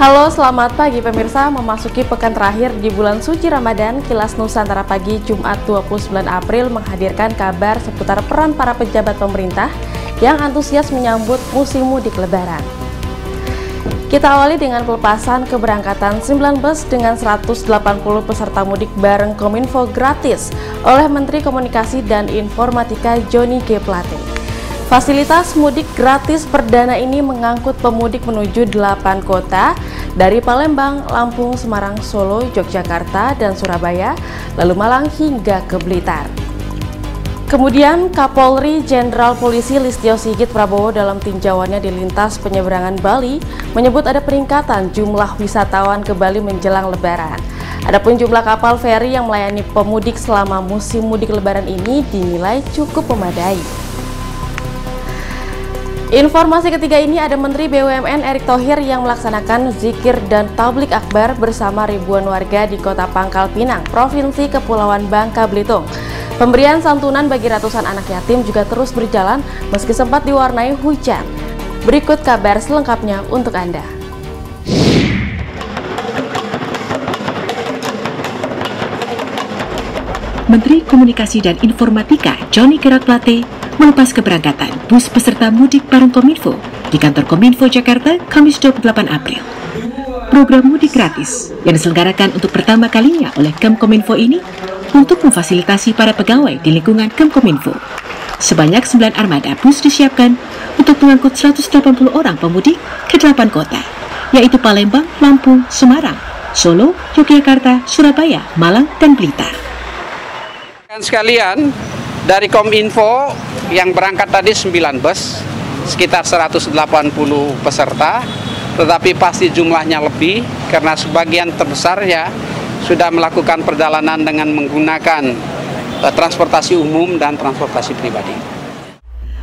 Halo, selamat pagi pemirsa. Memasuki pekan terakhir di bulan suci Ramadan, Kilas Nusantara Pagi Jumat 29 April menghadirkan kabar seputar peran para pejabat pemerintah yang antusias menyambut musim mudik lebaran. Kita awali dengan pelepasan keberangkatan 9 bus dengan 180 peserta mudik bareng Kominfo gratis oleh Menteri Komunikasi dan Informatika Johnny G. Plate. Fasilitas mudik gratis perdana ini mengangkut pemudik menuju 8 kota dari Palembang, Lampung, Semarang, Solo, Yogyakarta, dan Surabaya, lalu Malang hingga ke Blitar. Kemudian Kapolri Jenderal Polisi Listio Sigit Prabowo dalam tinjauannya di lintas penyeberangan Bali menyebut ada peningkatan jumlah wisatawan ke Bali menjelang Lebaran. Adapun jumlah kapal feri yang melayani pemudik selama musim mudik Lebaran ini dinilai cukup memadai. Informasi ketiga ini ada Menteri BUMN Erick Thohir yang melaksanakan zikir dan tablik akbar bersama ribuan warga di Kota Pangkal Pinang, Provinsi Kepulauan Bangka Belitung. Pemberian santunan bagi ratusan anak yatim juga terus berjalan meski sempat diwarnai hujan. Berikut kabar selengkapnya untuk Anda. Menteri Komunikasi dan Informatika Johnny G. Plate melepas keberangkatan bus peserta mudik bareng Kominfo di kantor Kominfo Jakarta Kamis 28 April. Program mudik gratis yang diselenggarakan untuk pertama kalinya oleh Kemkominfo ini untuk memfasilitasi para pegawai di lingkungan Kemkominfo. Sebanyak 9 armada bus disiapkan untuk mengangkut 180 orang pemudik ke 8 kota, yaitu Palembang, Lampung, Semarang, Solo, Yogyakarta, Surabaya, Malang, dan Blitar. Sekalian, dari Kominfo yang berangkat tadi 9 bus, sekitar 180 peserta, tetapi pasti jumlahnya lebih karena sebagian terbesarnya sudah melakukan perjalanan dengan menggunakan transportasi umum dan transportasi pribadi.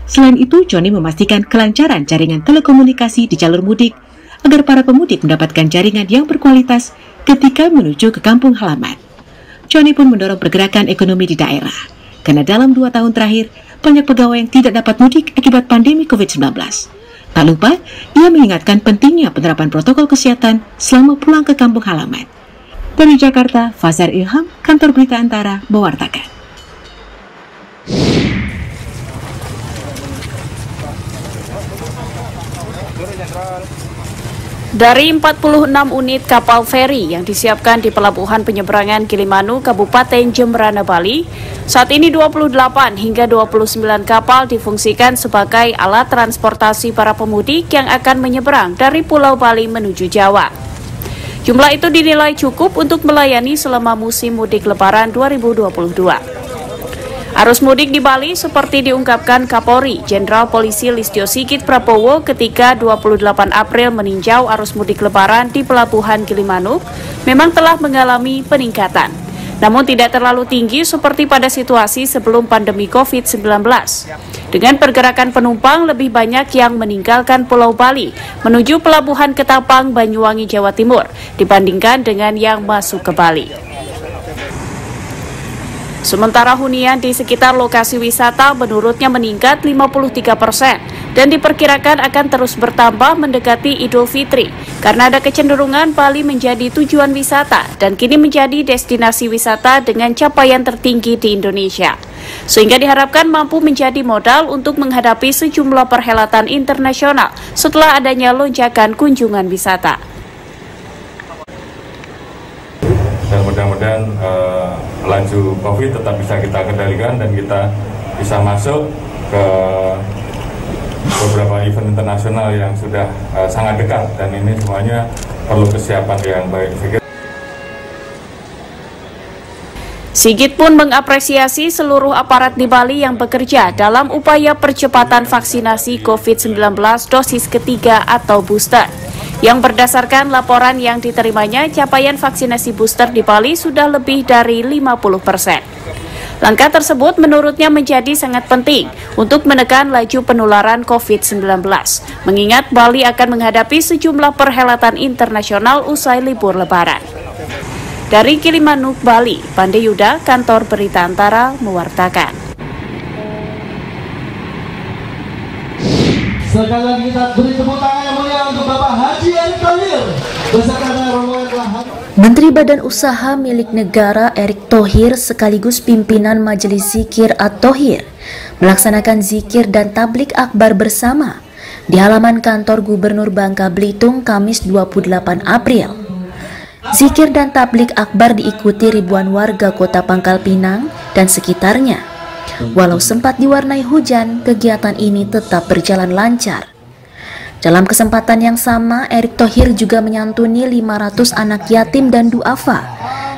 Selain itu, Johnny memastikan kelancaran jaringan telekomunikasi di jalur mudik agar para pemudik mendapatkan jaringan yang berkualitas ketika menuju ke kampung halaman. Johnny pun mendorong pergerakan ekonomi di daerah, karena dalam 2 tahun terakhir, banyak pegawai yang tidak dapat mudik akibat pandemi COVID-19. Tak lupa, ia mengingatkan pentingnya penerapan protokol kesehatan selama pulang ke kampung halaman. Dari Jakarta, Fazar Ilham, Kantor Berita Antara, mewartakan. Dari 46 unit kapal feri yang disiapkan di Pelabuhan Penyeberangan Gilimanuk, Kabupaten Jemberana, Bali, saat ini 28 hingga 29 kapal difungsikan sebagai alat transportasi para pemudik yang akan menyeberang dari Pulau Bali menuju Jawa. Jumlah itu dinilai cukup untuk melayani selama musim mudik Lebaran 2022. Arus mudik di Bali seperti diungkapkan Kapolri Jenderal Polisi Listio Sigit Prabowo ketika 28 April meninjau arus mudik Lebaran di Pelabuhan Gilimanuk memang telah mengalami peningkatan. Namun tidak terlalu tinggi seperti pada situasi sebelum pandemi COVID-19. Dengan pergerakan penumpang lebih banyak yang meninggalkan Pulau Bali menuju Pelabuhan Ketapang, Banyuwangi, Jawa Timur dibandingkan dengan yang masuk ke Bali. Sementara hunian di sekitar lokasi wisata menurutnya meningkat 53% dan diperkirakan akan terus bertambah mendekati Idul Fitri karena ada kecenderungan Bali menjadi tujuan wisata dan kini menjadi destinasi wisata dengan capaian tertinggi di Indonesia. Sehingga diharapkan mampu menjadi modal untuk menghadapi sejumlah perhelatan internasional setelah adanya lonjakan kunjungan wisata. Dan mudah-mudahan laju COVID tetap bisa kita kendalikan dan kita bisa masuk ke beberapa event internasional yang sudah sangat dekat, dan ini semuanya perlu kesiapan yang baik. Sigit pun mengapresiasi seluruh aparat di Bali yang bekerja dalam upaya percepatan vaksinasi COVID-19 dosis ketiga atau booster. Yang berdasarkan laporan yang diterimanya, capaian vaksinasi booster di Bali sudah lebih dari 50%. Langkah tersebut menurutnya menjadi sangat penting untuk menekan laju penularan COVID-19, mengingat Bali akan menghadapi sejumlah perhelatan internasional usai libur Lebaran. Dari Gilimanuk, Bali, Pandeyuda, Kantor Berita Antara, mewartakan. Sekali lagi kita beri tepuk tangan yang mulia untuk Bapak Haji Erick Thohir. Menteri Badan Usaha Milik Negara Erick Thohir sekaligus pimpinan Majelis Zikir At-Thohir melaksanakan zikir dan tablik akbar bersama di halaman kantor Gubernur Bangka Belitung Kamis 28 April. Zikir dan tablik akbar diikuti ribuan warga Kota Pangkal Pinang dan sekitarnya. Walau sempat diwarnai hujan, kegiatan ini tetap berjalan lancar. Dalam kesempatan yang sama, Erick Thohir juga menyantuni 500 anak yatim dan duafa,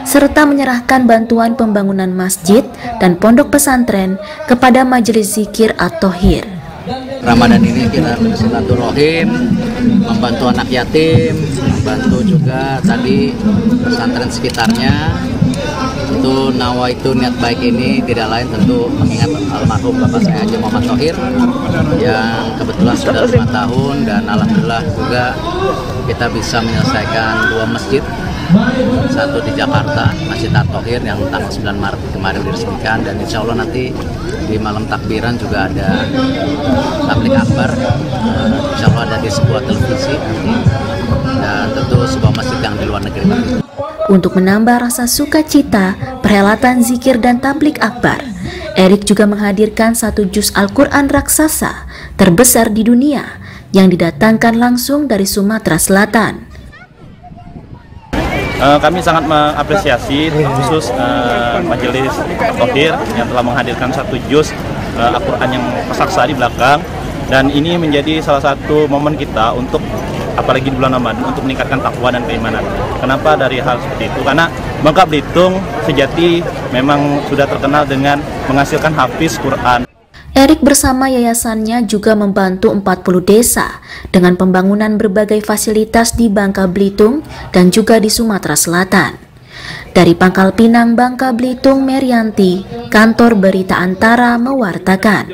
serta menyerahkan bantuan pembangunan masjid dan pondok pesantren kepada Majelis Zikir At-Thohir. Ramadan ini kita bersilaturahim, membantu anak yatim, membantu juga tadi pesantren sekitarnya. Tentu nawaitu niat baik ini tidak lain tentu mengingat almarhum Bapak saya Haji Muhammad Thohir yang kebetulan sudah 5 tahun, dan alhamdulillah juga kita bisa menyelesaikan 2 masjid, satu di Jakarta, Masjid At-Thohir yang tanggal 9 Maret kemarin diresmikan, dan insya Allah nanti di malam takbiran juga ada tablik akbar, insya Allah ada di sebuah televisi nanti, dan tentu sebuah masjid yang di luar negeri. Untuk menambah rasa sukacita perhelatan zikir dan tablik akbar, Erick juga menghadirkan 1 juz Al-Quran raksasa terbesar di dunia yang didatangkan langsung dari Sumatera Selatan. Kami sangat mengapresiasi khusus Majelis Thohir yang telah menghadirkan 1 juz Al-Quran yang raksasa di belakang, dan ini menjadi salah satu momen kita untuk, apalagi di bulan Ramadan, untuk meningkatkan takwa dan keimanan. Kenapa dari hal seperti itu? Karena Bangka Belitung sejati memang sudah terkenal dengan menghasilkan hafiz Quran. Erick bersama yayasannya juga membantu 40 desa dengan pembangunan berbagai fasilitas di Bangka Belitung dan juga di Sumatera Selatan. Dari Pangkal Pinang, Bangka Belitung, Merianti, Kantor Berita Antara mewartakan.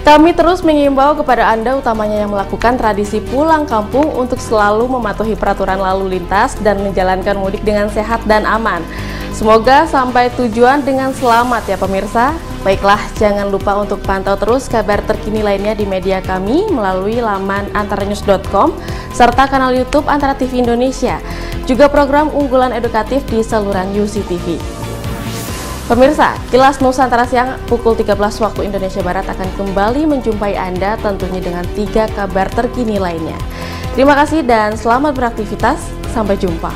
Kami terus mengimbau kepada Anda, utamanya yang melakukan tradisi pulang kampung, untuk selalu mematuhi peraturan lalu lintas dan menjalankan mudik dengan sehat dan aman. Semoga sampai tujuan dengan selamat ya pemirsa. Baiklah, jangan lupa untuk pantau terus kabar terkini lainnya di media kami melalui laman antaranews.com serta kanal YouTube Antara TV Indonesia, juga program unggulan edukatif di saluran UCTV. Pemirsa, Kilas Nusantara Siang pukul 13 waktu Indonesia Barat akan kembali menjumpai Anda tentunya dengan 3 kabar terkini lainnya. Terima kasih dan selamat beraktivitas. Sampai jumpa.